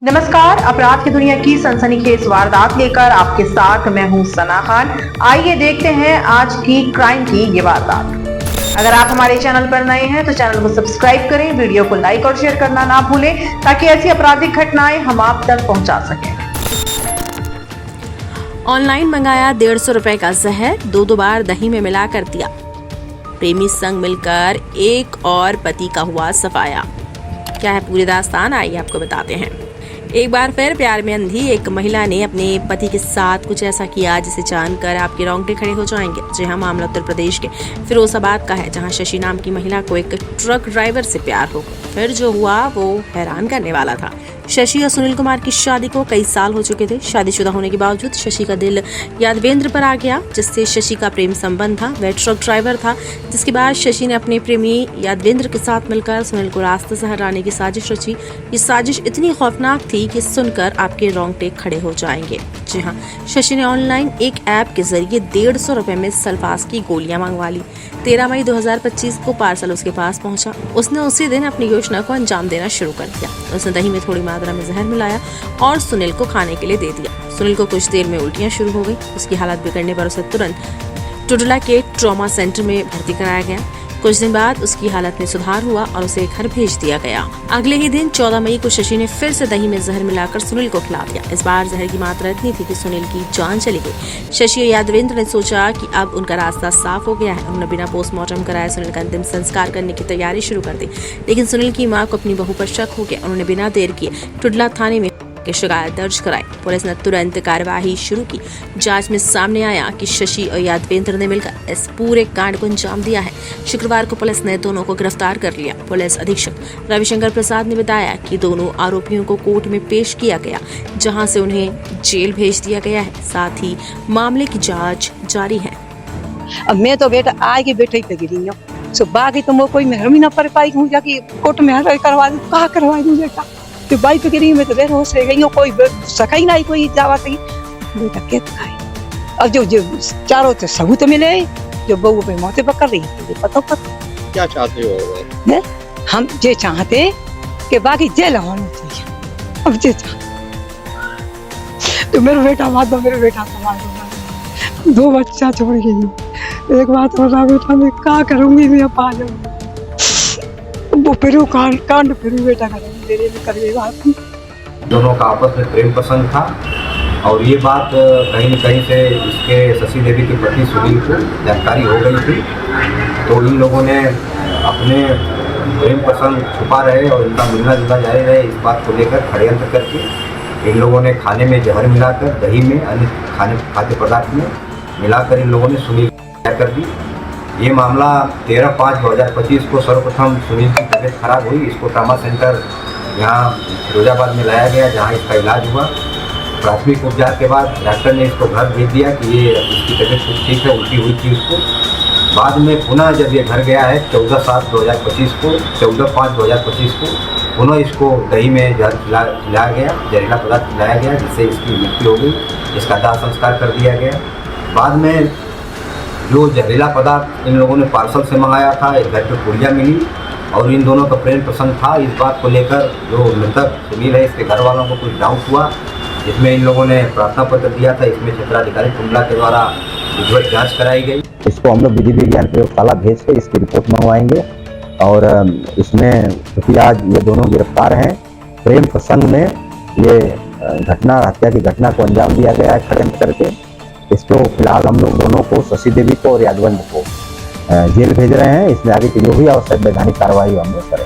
नमस्कार, अपराध की दुनिया की सनसनीखेज वारदात लेकर आपके साथ मैं हूं सना खान। आइए देखते हैं आज की क्राइम की ये वारदात। अगर आप हमारे चैनल पर नए हैं तो चैनल को सब्सक्राइब करें, वीडियो को लाइक और शेयर करना ना भूलें ताकि ऐसी आपराधिक घटनाएं हम आप तक पहुंचा सकें। ऑनलाइन मंगाया 150 रुपए का जहर, दो बार दही में मिला कर दिया। प्रेमी संग मिलकर एक और पति का हुआ सफाया। क्या है पूरी दास्तान, आइए आपको बताते हैं। एक बार फिर प्यार में अंधी एक महिला ने अपने पति के साथ कुछ ऐसा किया जिसे जानकर आपके रोंगटे खड़े हो जाएंगे। जी हाँ, मामला उत्तर प्रदेश के फिरोजाबाद का है, जहां शशि नाम की महिला को एक ट्रक ड्राइवर से प्यार हो गया। फिर जो हुआ वो हैरान करने वाला था। शशि और सुनील कुमार की शादी को कई साल हो चुके थे। शादीशुदा होने के बावजूद शशि का दिल यादवेंद्र पर आ गया, जिससे शशि का प्रेम संबंध था। वह ट्रक ड्राइवर था, जिसके बाद शशि ने अपने प्रेमी यादवेंद्र के साथ मिलकर सुनील को रास्ते से हटाने की साजिश रची। ये साजिश इतनी खौफनाक थी कि सुनकर आपके रोंगटे खड़े हो जाएंगे। जी हाँ, शशि ने ऑनलाइन एक ऐप के जरिए 150 रुपए में सल्फास की गोलियां मंगवा ली। 13 मई 2025 को पार्सल उसके पास पहुंचा। उसने उसी दिन अपनी योजना को अंजाम देना शुरू कर दिया। उसने दही में थोड़ी मात्रा में जहर मिलाया और सुनील को खाने के लिए दे दिया। सुनील को कुछ देर में उल्टियां शुरू हो गई। उसकी हालत बिगड़ने पर उसे तुरंत टुडला के ट्रॉमा सेंटर में भर्ती कराया गया। कुछ दिन बाद उसकी हालत में सुधार हुआ और उसे घर भेज दिया गया। अगले ही दिन 14 मई को शशि ने फिर से दही में जहर मिलाकर सुनील को खिला दिया। इस बार जहर की मात्रा इतनी थी कि सुनील की जान चली गई। शशि और यादवेंद्र ने सोचा कि अब उनका रास्ता साफ हो गया है। उन्होंने बिना पोस्टमार्टम कराए सुनील का अंतिम संस्कार करने की तैयारी शुरू कर दी। लेकिन सुनील की मां को अपनी बहू पर शक हो गया। उन्होंने बिना देर किए टुडला थाने में की शिकायत दर्ज कराई। पुलिस ने तुरंत कार्यवाही शुरू की। जांच में सामने आया कि शशि और यादवेंद्र ने मिलकर इस पूरे कांड को अंजाम दिया है। शुक्रवार को पुलिस ने दोनों को गिरफ्तार कर लिया। पुलिस अधीक्षक रविशंकर प्रसाद ने बताया कि दोनों आरोपियों को कोर्ट में पेश किया गया, जहां से उन्हें जेल भेज दिया गया है। साथ ही मामले की जाँच जारी है। अब मैं तो बेटा आगे बैठे ही गिरी हूँ, सो बाकी तो मैं कोई महरम ही ना कर पाई हूँ, जाके कोर्ट में करवा दूँ, कहाँ करवा दूँ बेटा। तो बाई पे गिरी मैं तो बेहोश रह गई हूँ, कोई सका ही नहीं, कोई जावा सही बेटा क्या खाए। अब जो चारों तो सबूत मिले, जो बहू पे मौतें पकड़ रही है, पता क्या चाहते हो? हम ये चाहते कि बाकी जेल होनी चाहिए। अब ये तो मेरा बेटा बात तो मेरे बेटा संभाल, 2 बच्चा छोड़ गई। एक बात हो रहा बेटा, मैं क्या करूंगी, मैं पा जाऊंगी वो फिर कांड फिर बेटा करेंगे। दोनों का आपस में प्रेम प्रसंग था और ये बात कहीं न कहीं से इसके शशि देवी के पति सुनील को जानकारी हो गई थी। तो इन लोगों ने अपने प्रेम प्रसंग छुपा रहे और इनका मिलना जुलना जारी रहे, इस बात को लेकर षड्यंत्र करके इन लोगों ने खाने में जहर मिलाकर, दही में, अन्य खाद्य पदार्थ में मिलाकर इन लोगों ने सुनील को कर दी। ये मामला 13/5/2025 को सर्वप्रथम सुनील की तबीयत खराब हुई। इसको ट्रॉमा सेंटर यहाँ फिरोजाबाद में लाया गया, जहाँ इसका इलाज हुआ। प्राथमिक उपचार के बाद डॉक्टर ने इसको घर भेज दिया कि ये इसकी तबीयत कुछ ठीक है, उल्टी हुई थी उसको। बाद में पुनः जब ये घर गया है 14/7/2025 को, 14/5/2025 को पुनः इसको दही में जहर खिलाया गया, जहरीला पदार्थ खिलाया गया, जिससे इसकी मृत्यु हो गई। इसका दाह संस्कार कर दिया गया। बाद में जो जहरीला पदार्थ इन लोगों ने पार्सल से मंगाया था, एक घर पर पुड़िया मिली और इन दोनों का प्रेम प्रसंग था। इस बात को लेकर जो मृतक सुनील है, इसके घर वालों को कुछ डाउट हुआ, जिसमें इन लोगों ने प्रार्थना पत्र दिया था। इसमें क्षेत्राधिकारी टुडला के द्वारा विधिवत जांच कराई गई। इसको हम लोग विधि विज्ञान प्रयोगशाला भेज के इसकी रिपोर्ट मंगवाएंगे और इसमें क्योंकि आज ये दोनों गिरफ्तार हैं, प्रेम प्रसंग में ये घटना, हत्या की घटना को अंजाम दिया गया है षड्यंत्र करके। इसको फिलहाल हम लोग दोनों को, शशि देवी को और यादवेंद्र को जेल भेज रहे हैं। इसमें आगे की जो भी आवश्यक वैधानिक कार्रवाई हम लोग करें।